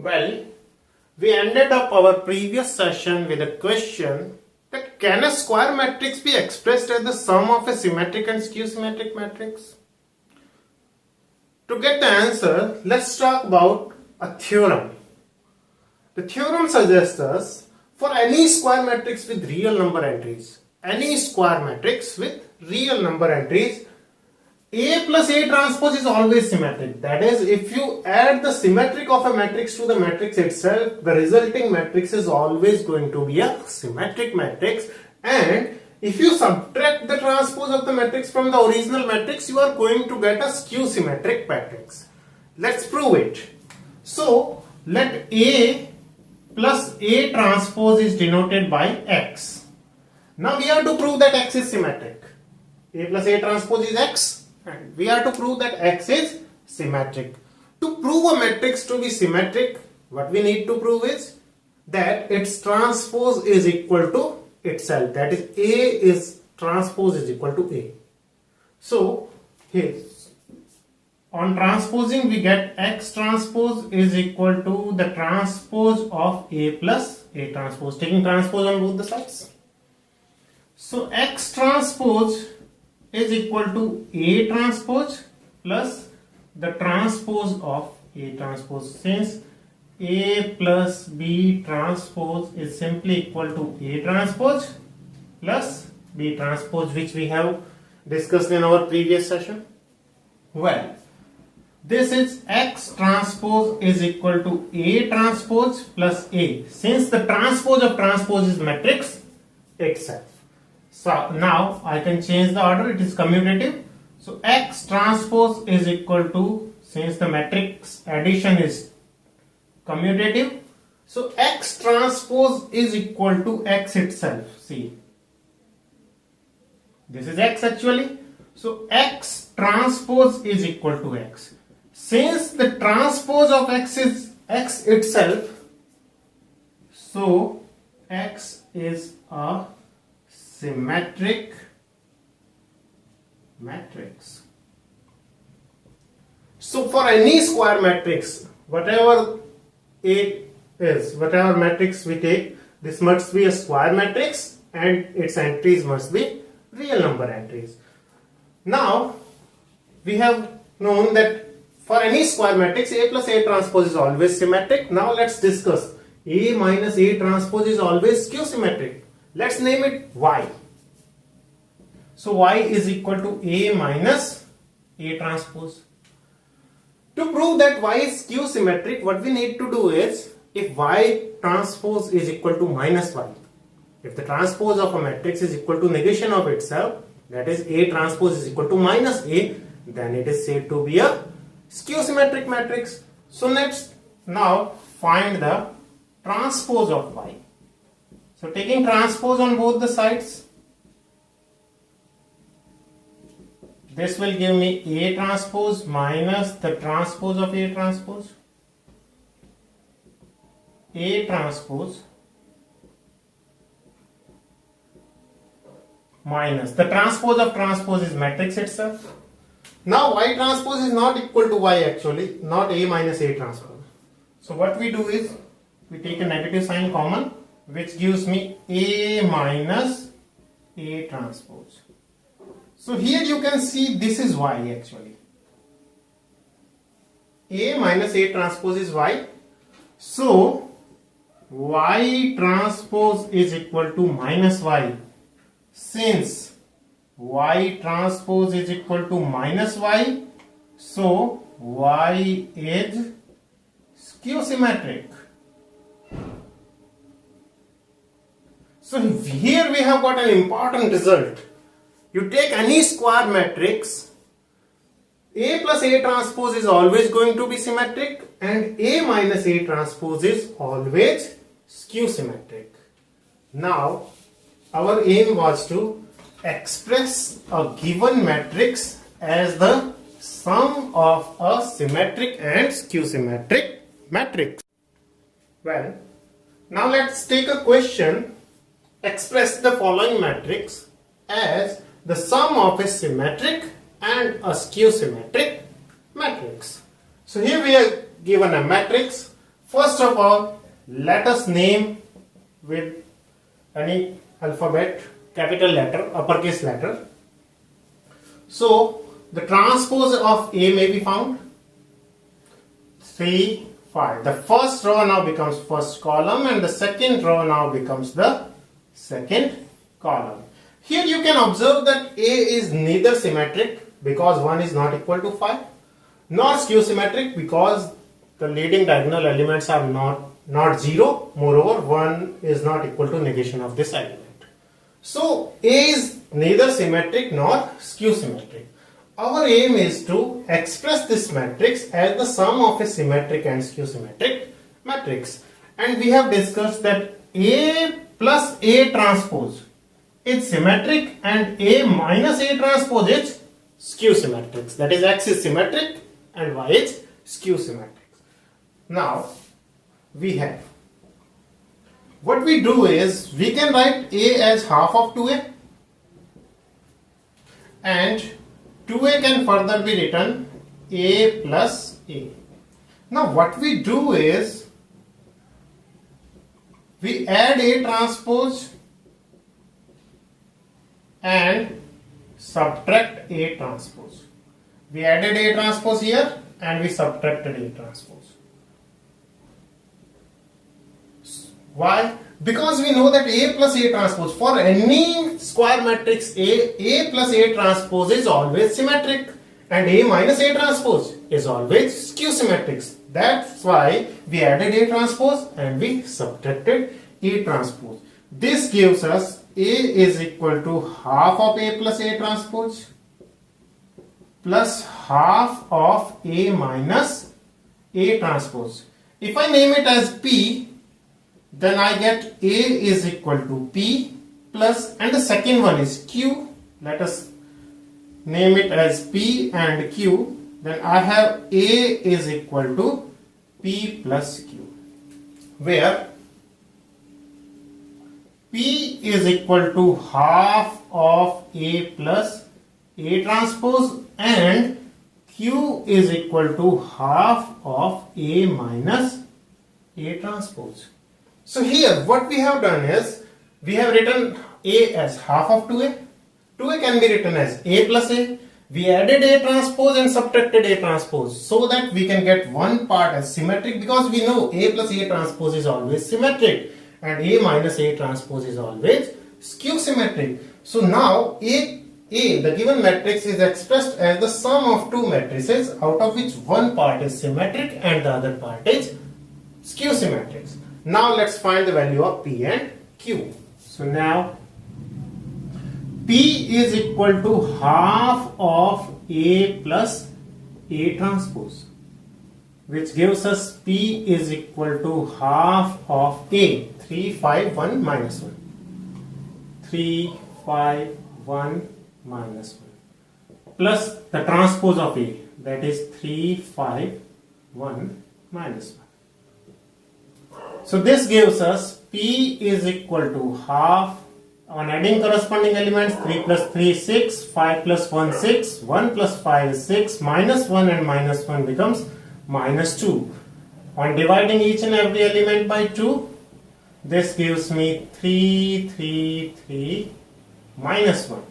Well, we ended up our previous session with a question that can a square matrix be expressed as the sum of a symmetric and skew-symmetric matrix? To get the answer, let's talk about a theorem. The theorem suggests us for any square matrix with real number entries, A plus A transpose is always symmetric. That is, if you add the symmetric of a matrix to the matrix itself, the resulting matrix is always going to be a symmetric matrix. And if you subtract the transpose of the matrix from the original matrix, you are going to get a skew-symmetric matrix. Let's prove it. So, let A plus A transpose is denoted by X. Now we have to prove that X is symmetric. A plus A transpose is X. And we have to prove that X is symmetric. To prove a matrix to be symmetric, what we need to prove is that its transpose is equal to itself. That is, A is transpose is equal to A. So, here on transposing we get X transpose is equal to the transpose of A plus A transpose. Taking transpose on both the sides. So, X transpose is equal to A transpose plus the transpose of A transpose. Since A plus B transpose is simply equal to A transpose plus B transpose, which we have discussed in our previous session. Well, this is X transpose is equal to A transpose plus A. Since the transpose of transpose is matrix itself. So now I can change the order, it is commutative. So X transpose is equal to, since the matrix addition is commutative, so X transpose is equal to X itself. See, this is X actually. So X transpose is equal to X. Since the transpose of X is X itself, so X is a symmetric matrix. So for any square matrix, whatever A is, whatever matrix we take, this must be a square matrix and its entries must be real number entries. Now we have known that for any square matrix, A plus A transpose is always symmetric. Now let's discuss. A minus A transpose is always skew symmetric. Let's name it Y. So Y is equal to A minus A transpose. To prove that Y is skew symmetric, what we need to do is, if Y transpose is equal to minus Y, if the transpose of a matrix is equal to negation of itself, that is A transpose is equal to minus A, then it is said to be a skew symmetric matrix. So let's now find the transpose of Y. So taking transpose on both the sides, this will give me A transpose minus the transpose of A transpose. A transpose minus the transpose of transpose is matrix itself. Now Y transpose is not equal to Y actually, not A minus A transpose. So what we do is, we take a negative sign common, which gives me A minus A transpose. So here you can see this is Y actually. A minus A transpose is Y. So Y transpose is equal to minus Y. Since Y transpose is equal to minus Y, so Y is skew symmetric. So here we have got an important result. You take any square matrix, A plus A transpose is always going to be symmetric and A minus A transpose is always skew symmetric. Now our aim was to express a given matrix as the sum of a symmetric and skew symmetric matrix. Well, now let's take a question. Express the following matrix as the sum of a symmetric and a skew symmetric matrix. So here we are given a matrix First of all, let us name with any alphabet, capital letter, uppercase letter. So the transpose of A may be found. 3, 5. The first row now becomes first column and the second row now becomes the second column. Here you can observe that A is neither symmetric because 1 is not equal to 5, nor skew symmetric because the leading diagonal elements are not 0. Moreover, 1 is not equal to negation of this element. So A is neither symmetric nor skew symmetric. Our aim is to express this matrix as the sum of a symmetric and skew symmetric matrix. And we have discussed that A plus A transpose is symmetric and A minus A transpose is skew symmetric. That is, X is symmetric and Y is skew symmetric. Now we have, what we do is we can write A as half of 2A and 2A can further be written A plus A. Now what we do is we add A transpose and subtract A transpose. We added A transpose here and we subtracted A transpose. Why? Because we know that A plus A transpose, for any square matrix A plus A transpose is always symmetric and A minus A transpose is always skew symmetric. That's why we added A transpose and we subtracted A transpose. This gives us A is equal to half of A plus A transpose plus half of A minus A transpose. If I name it as P, then I get A is equal to P plus, and the second one is Q. Let us name it as P and Q. Then I have A is equal to P plus Q, where P is equal to half of A plus A transpose and Q is equal to half of A minus A transpose. So here what we have done is we have written A as half of 2A. 2A can be written as A plus A. We added A transpose and subtracted A transpose so that we can get one part as symmetric, because we know A plus A transpose is always symmetric and A minus A transpose is always skew symmetric. So now A, the given matrix, is expressed as the sum of two matrices out of which one part is symmetric and the other part is skew symmetric. Now let's find the value of P and Q. So now P is equal to half of A plus A transpose, which gives us P is equal to half of A, 3, 5, 1, minus 1. 3, 5, 1, minus 1. Plus the transpose of A, that is 3, 5, 1, minus 1. So this gives us P is equal to half, on adding corresponding elements, 3 plus 3 is 6, 5 plus 1 6, 1 plus 5 is 6, minus 1 and minus 1 becomes minus 2. On dividing each and every element by 2, this gives me 3, 3, 3, minus 1.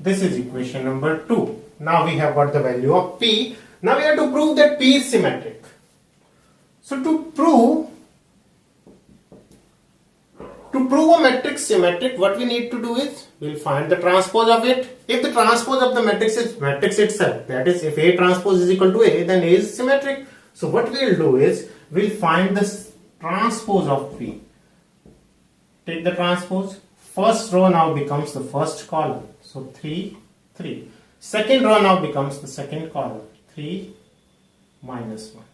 This is equation number 2. Now we have got the value of P. Now we have to prove that P is symmetric. So to prove a matrix symmetric, what we need to do is we'll find the transpose of it. If the transpose of the matrix is matrix itself, that is, if A transpose is equal to A, then A is symmetric. So what we'll do is we'll find the transpose of P. Take the transpose. First row now becomes the first column. So 3, 3. Second row now becomes the second column. 3, minus 1.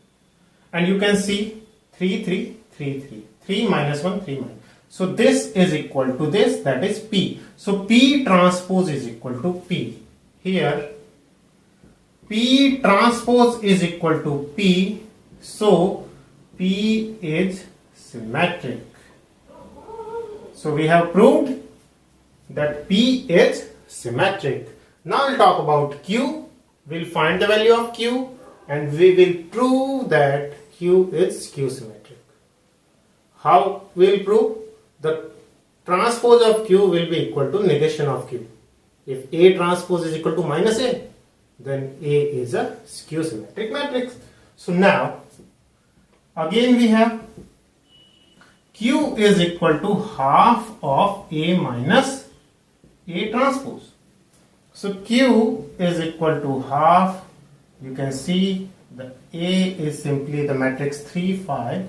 And you can see 3, 3, 3, 3. 3 minus 1, 3 minus. So this is equal to this, that is P. So P transpose is equal to P. Here P transpose is equal to P. So P is symmetric. So we have proved that P is symmetric. Now we'll talk about Q. We'll find the value of Q and we will prove that Q is skew symmetric. How we will prove? The transpose of Q will be equal to negation of Q. If A transpose is equal to minus A, then A is a skew symmetric matrix. So now, again we have Q is equal to half of A minus A transpose. So Q is equal to half. You can see the A is simply the matrix 3, 5,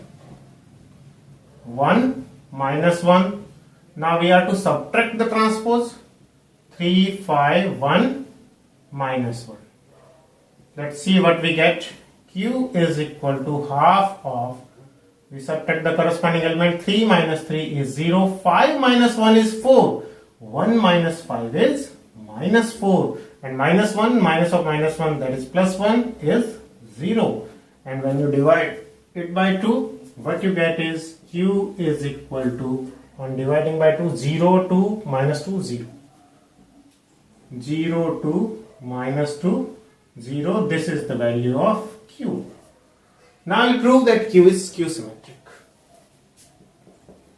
1, minus 1. Now we have to subtract the transpose. 3, 5, 1, minus 1. Let's see what we get. Q is equal to half of, we subtract the corresponding element, 3 minus 3 is 0, 5 minus 1 is 4, 1 minus 5 is minus 4, and minus 1, minus of minus 1, that is plus 1, is 0. And when you divide it by 2, what you get is Q is equal to, on dividing by 2, 0 to minus 2, 0. 0 to minus 2, 0. This is the value of Q. Now you prove that Q is skew symmetric.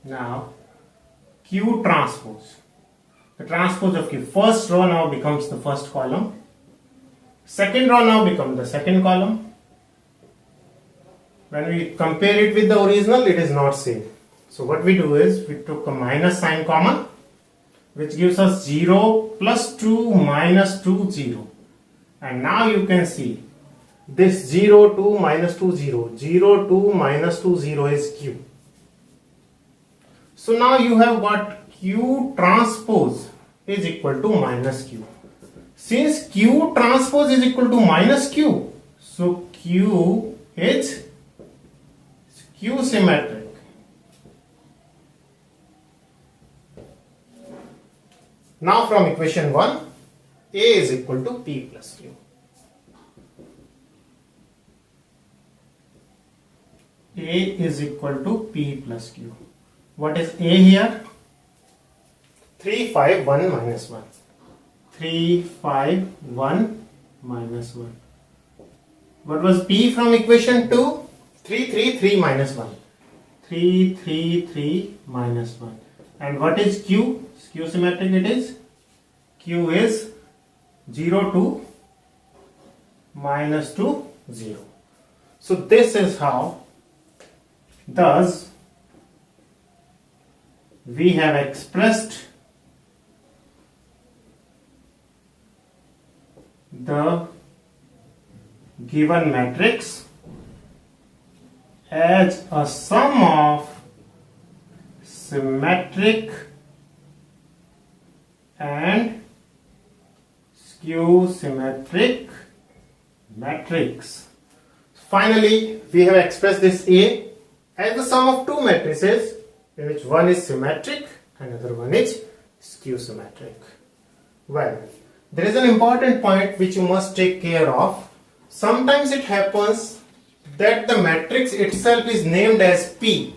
Now Q transpose. The transpose of Q. First row now becomes the first column. Second row now becomes the second column. When we compare it with the original, it is not same. So what we do is, we took a minus sign common, which gives us 0 plus 2 minus 2, 0. And now you can see this 0, 2, minus 2, 0. 0, 2, minus 2, 0 is Q. So now you have got Q transpose is equal to minus Q. Since Q transpose is equal to minus Q, so Q is skew symmetric. Now from equation 1, A is equal to P plus Q. A is equal to P plus Q. What is A here? 3, 5, 1, minus 1. 3, 5, 1, minus 1. What was P from equation 2? 3, 3, 3, minus 1. 3, 3, 3, minus 1. And what is Q? Skew symmetric it is. Q is 0 to minus 2, 0. So this is how, thus, we have expressed the given matrix as a sum of symmetric and skew symmetric matrix. Finally, we have expressed this A as the sum of two matrices, in which one is symmetric and another one is skew symmetric. Well, there is an important point which you must take care of. Sometimes it happens that the matrix itself is named as P.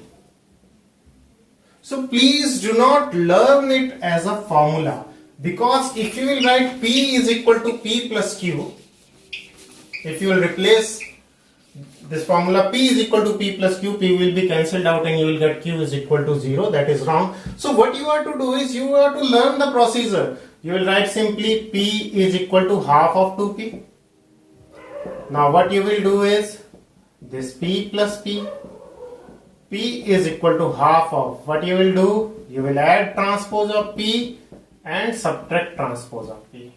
So please do not learn it as a formula, because if you will write P is equal to P plus Q, if you will replace this formula P is equal to P plus Q, P will be cancelled out and you will get Q is equal to 0. That is wrong. So what you have to do is, you have to learn the procedure. You will write simply P is equal to half of 2P. Now what you will do is, this P plus P, P is equal to half of, what you will do, you will add transpose of P and subtract transpose of P.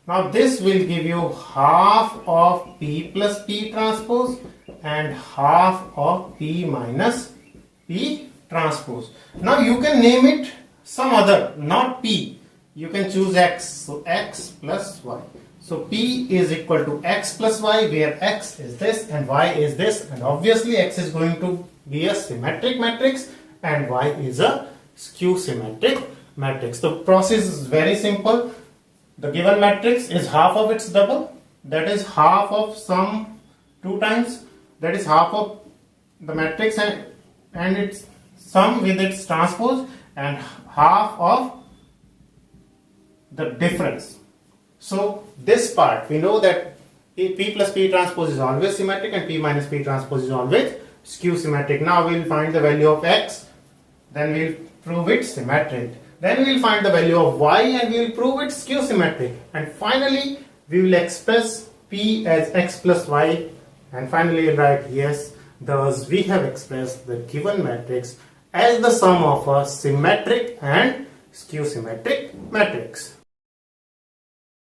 Now this will give you half of P plus P transpose and half of P minus P transpose. Now you can name it some other, not P. You can choose X. So X plus Y. So P is equal to X plus Y, where X is this and Y is this, and obviously X is going to be a symmetric matrix and Y is a skew symmetric matrix. The process is very simple. The given matrix is half of its double, that is half of sum 2 times, that is half of the matrix and its sum with its transpose, and half of the difference. So this part, we know that P plus P transpose is always symmetric and P minus P transpose is always skew symmetric. Now we will find the value of x, then we will prove it symmetric. Then we will find the value of y and we will prove it skew symmetric. And finally we will express p as x plus y, and finally write yes. Thus we have expressed the given matrix as the sum of a symmetric and skew symmetric matrix.